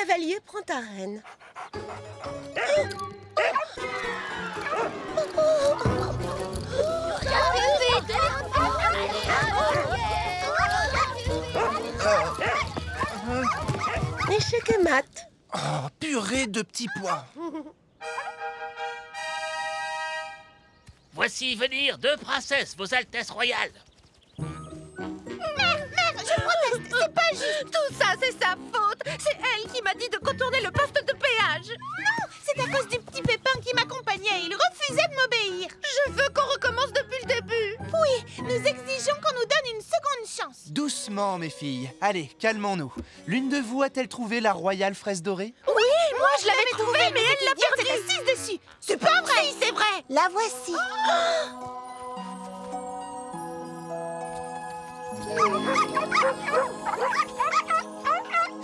cavalier prend ta reine. Échec et mat. Oh, purée de petits pois. Voici venir deux princesses, vos altesses royales. Mère, je proteste, c'est pas juste. Tout ça, c'est sa faute. C'est elle qui m'a dit de contourner le poste de péage. Non, c'est à cause du petit Pépin qui m'accompagnait. Il refusait de m'obéir. Je veux qu'on recommence depuis le début. Oui, nous exigeons qu'on nous donne une seconde chance. Doucement, mes filles. Allez, calmons-nous. L'une de vous a-t-elle trouvé la royale fraise dorée? Oui, moi je l'avais trouvée, mais elle l'a perdue. Elle assise dessus. C'est pas vrai. Si, c'est vrai. La voici.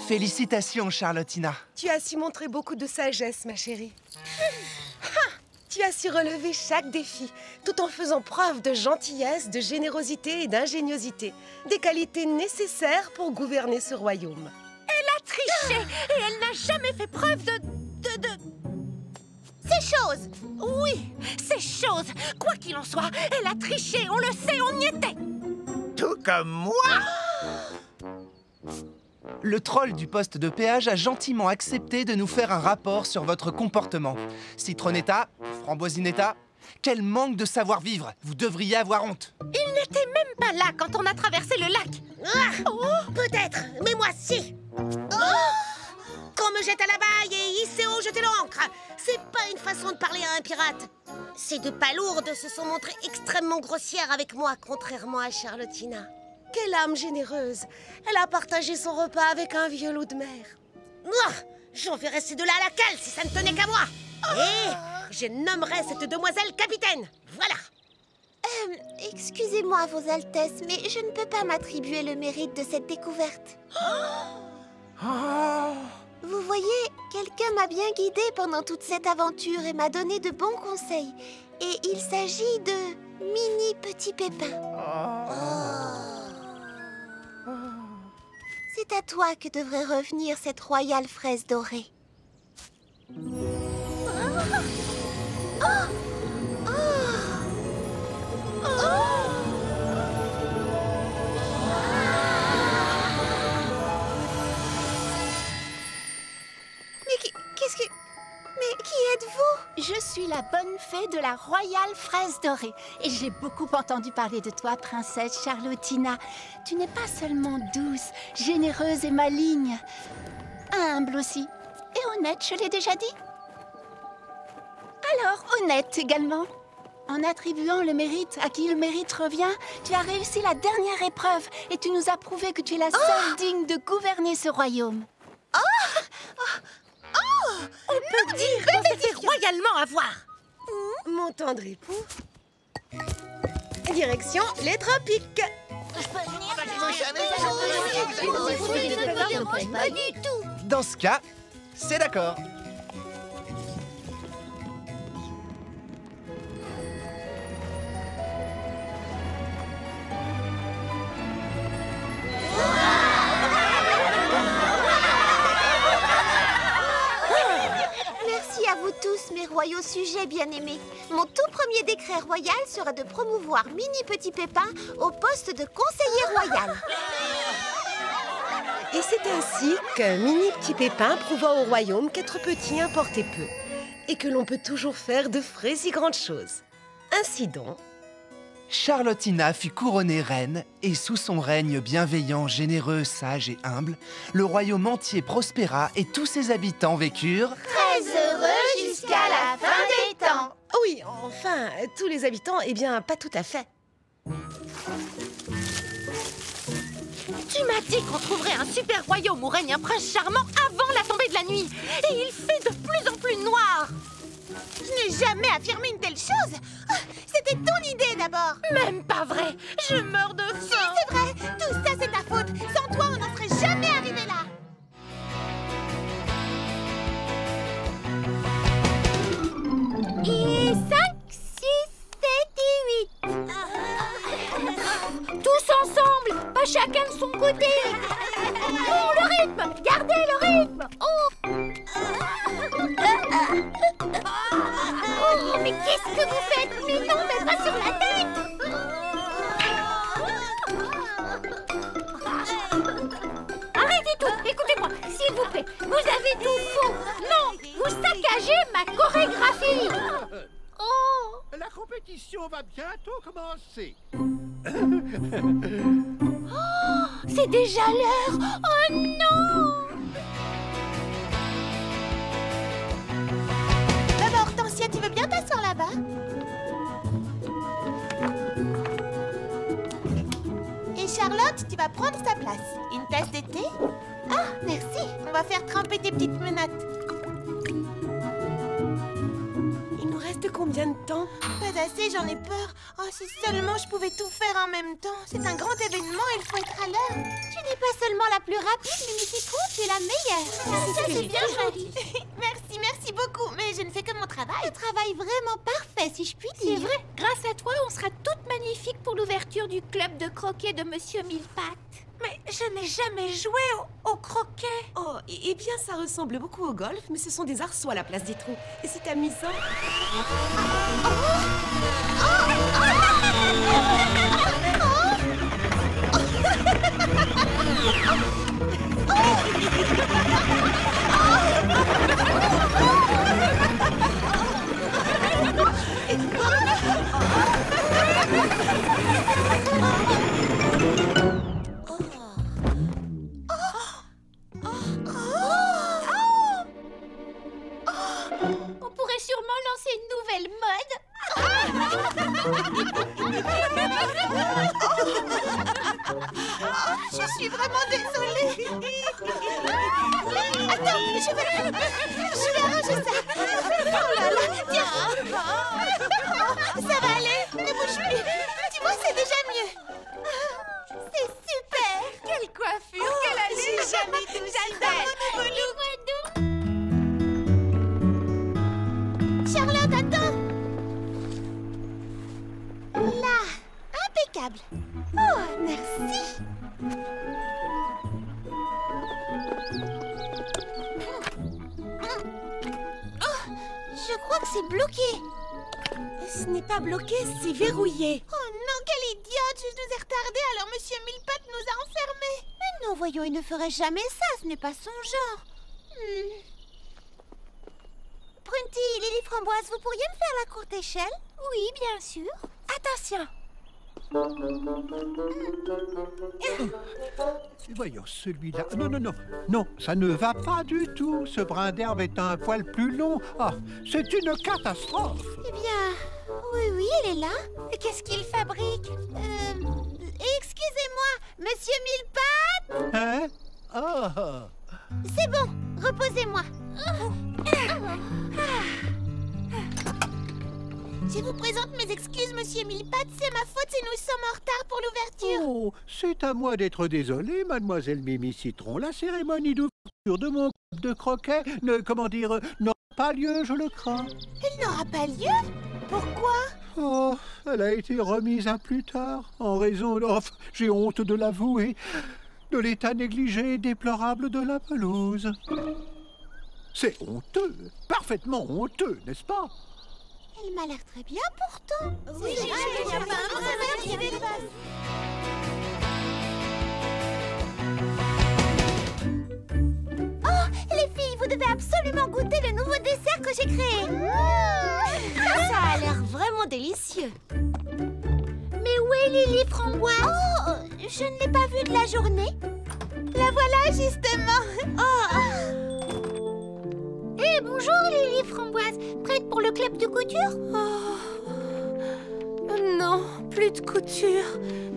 Félicitations, Charlottina. Tu as su montrer beaucoup de sagesse, ma chérie. Tu as su relever chaque défi, tout en faisant preuve de gentillesse, de générosité et d'ingéniosité. Des qualités nécessaires pour gouverner ce royaume. Elle a triché et elle n'a jamais fait preuve de... Ces choses. Oui, ces choses. Quoi qu'il en soit, elle a triché, on le sait, on y était. Tout comme moi. Le troll du poste de péage a gentiment accepté de nous faire un rapport sur votre comportement. Citronetta, Framboisinetta, quel manque de savoir-vivre! Vous devriez avoir honte! Il n'était même pas là quand on a traversé le lac. Peut-être, mais moi si. Qu'on me jette à la baille et hissez haut, jetez l'ancre. C'est pas une façon de parler à un pirate. Ces deux palourdes se sont montrées extrêmement grossières avec moi, contrairement à Charlottina. Quelle âme généreuse! Elle a partagé son repas avec un vieux loup de mer. J'enverrais ces deux-là à la cale si ça ne tenait qu'à moi. Et je nommerais cette demoiselle capitaine. Voilà. Excusez-moi, Vos Altesses, mais je ne peux pas m'attribuer le mérite de cette découverte. Vous voyez, quelqu'un m'a bien guidée pendant toute cette aventure et m'a donné de bons conseils. Et il s'agit de Mini Petit Pépin. C'est à toi que devrait revenir cette royale fraise dorée. Mais qui êtes-vous? Je suis la bonne fée de la royale fraise dorée. Et j'ai beaucoup entendu parler de toi, princesse Charlottina. Tu n'es pas seulement douce, généreuse et maligne. Humble aussi. Et honnête, je l'ai déjà dit. Alors, honnête également. En attribuant le mérite à qui le mérite revient, tu as réussi la dernière épreuve et tu nous as prouvé que tu es la seule digne de gouverner ce royaume. On peut dire qu'on s'est fait royalement avoir. Mon tendre époux. Direction les tropiques. Pas du tout. Dans ce cas, c'est d'accord. Merci à vous tous, mes royaux sujets bien-aimés. Mon tout premier décret royal sera de promouvoir Mini Petit Pépin au poste de conseiller royal. Et c'est ainsi que Mini Petit Pépin prouva au royaume qu'être petit importait peu et que l'on peut toujours faire de vraies et grandes choses. Ainsi donc, Charlottina fut couronnée reine et sous son règne bienveillant, généreux, sage et humble, le royaume entier prospéra et tous ses habitants vécurent Très heureux jusqu'à la fin des temps. oui, enfin, tous les habitants, eh bien, pas tout à fait. Tu m'as dit qu'on trouverait un super royaume où règne un prince charmant avant la tombée de la nuit. Et il fait de plus en plus noir. Je n'ai jamais affirmé une telle chose. C'était ton idée d'abord. Même pas vrai. Je meurs de faim. Si, c'est vrai. Tout ça, c'est ta faute. Sans toi, on n'en serait jamais arrivé là. Et 5, 6, 7 et 8. Tous ensemble, pas chacun de son côté. Oh, le rythme! Gardez le rythme! Oh, mais qu'est-ce que vous faites? Mais non, mais pas sur la tête! Arrêtez tout! Écoutez-moi, s'il vous plaît. Vous avez tout faux. Non, vous saccagez ma chorégraphie. Oh! La compétition va bientôt commencer. Oh, c'est déjà l'heure. Oh non! Maman Hortensia, tu veux bien t'asseoir là-bas? Et Charlotte, tu vas prendre ta place. Une tasse de thé? Ah, merci. On va faire tremper tes petites menottes. Il nous reste combien de temps? Pas assez, j'en ai peur. Oh, si seulement je pouvais tout faire en même temps. C'est un grand événement, il faut être à l'heure. Tu n'es pas seulement la plus rapide, Mimi Citron, tu es la meilleure. Ça, c'est bien joli. Merci beaucoup. Mais je ne fais que mon travail. Un travail vraiment parfait, si je puis dire. C'est vrai, grâce à toi, on sera toutes magnifiques pour l'ouverture du club de croquet de Monsieur Millepattes. Mais je n'ai jamais joué au croquet. Oh, eh bien, ça ressemble beaucoup au golf, mais ce sont des arceaux à la place des trous. Et c'est amusant. On pourrait sûrement lancer une nouvelle mode. Je suis vraiment désolée. Attends, je vais arranger ça. Oh là là, tiens. Ça va aller, ne bouge plus. Tu vois, c'est déjà mieux. C'est super. Quelle coiffure, quelle allure. J'ai jamais tout si belle. Charlotte, attends. Là, impeccable. Oh, merci. Oh, je crois que c'est bloqué. Ce n'est pas bloqué, c'est verrouillé. Oh non, quelle idiote. Je nous ai retardés, alors Monsieur Millepattes nous a enfermés. Mais non, voyons, il ne ferait jamais ça. Ce n'est pas son genre. Prunty, Lily Framboise, vous pourriez me faire la courte échelle? Oui, bien sûr. Attention. Voyons, celui-là... Non, ça ne va pas du tout. Ce brin d'herbe est un poil plus long. Ah, c'est une catastrophe. Eh bien, oui, elle est là. Et qu'est-ce qu'il fabrique? Excusez-moi, Monsieur Millepattes. Hein? Ah. C'est bon, reposez-moi. Je vous présente mes excuses, Monsieur Millepattes. C'est ma faute si nous sommes en retard pour l'ouverture. Oh, c'est à moi d'être désolé, mademoiselle Mimi Citron. La cérémonie d'ouverture de mon club de croquet n'aura pas lieu, je le crains. Elle n'aura pas lieu? Pourquoi? Oh, elle a été remise à plus tard, en raison, j'ai honte de l'avouer, de l'état négligé et déplorable de la pelouse. C'est honteux, parfaitement honteux, n'est-ce pas? Elle m'a l'air très bien pourtant. Oui, C'est Oh, les filles, vous devez absolument goûter le nouveau dessert que j'ai créé. Ça a l'air vraiment délicieux. Mais où est Lily Framboise? Oh, je ne l'ai pas vue de la journée. La voilà justement. Eh, bonjour Lily Framboise. Prête pour le club de couture? Non, plus de couture.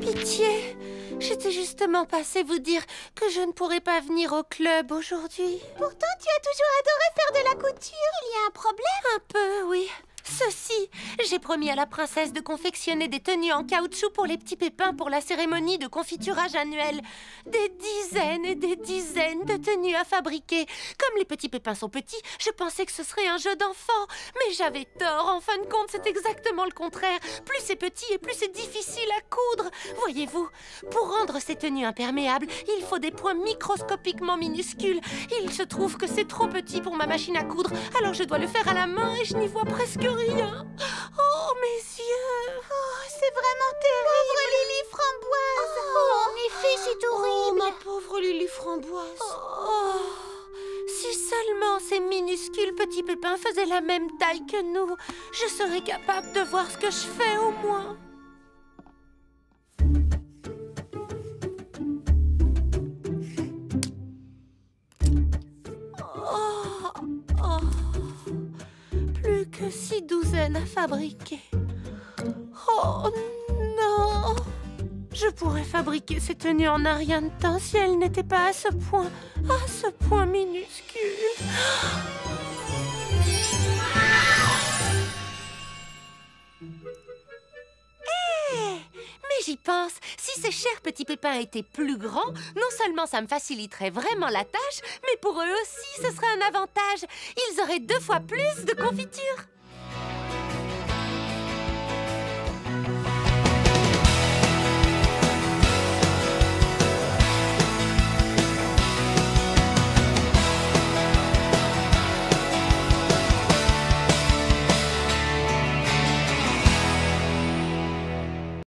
Pitié. J'étais justement passée vous dire que je ne pourrais pas venir au club aujourd'hui. Pourtant, tu as toujours adoré faire de la couture. Il y a un problème? Un peu, oui. Ceci, j'ai promis à la princesse de confectionner des tenues en caoutchouc pour les petits pépins pour la cérémonie de confiturage annuelle. Des dizaines et des dizaines de tenues à fabriquer. Comme les petits pépins sont petits, je pensais que ce serait un jeu d'enfant. Mais j'avais tort, en fin de compte, c'est exactement le contraire. Plus c'est petit et plus c'est difficile à coudre. Voyez-vous, pour rendre ces tenues imperméables, il faut des points microscopiquement minuscules. Il se trouve que c'est trop petit pour ma machine à coudre, alors je dois le faire à la main et je n'y vois presque rien. Oh, mes yeux! Oh, c'est vraiment terrible. Pauvre Lily Framboise. Oh, en effet, c'est horrible. Ma pauvre Lily Framboise. Oh, si seulement ces minuscules petits pépins faisaient la même taille que nous, je serais capable de voir ce que je fais au moins. Plus que 6 douzaines à fabriquer. Oh non! Je pourrais fabriquer ces tenues en un rien de temps si elles n'étaient pas à ce point minuscule. Mais j'y pense, si ces chers petits pépins étaient plus grands, non seulement ça me faciliterait vraiment la tâche, mais pour eux aussi, ce serait un avantage. Ils auraient 2 fois plus de confiture.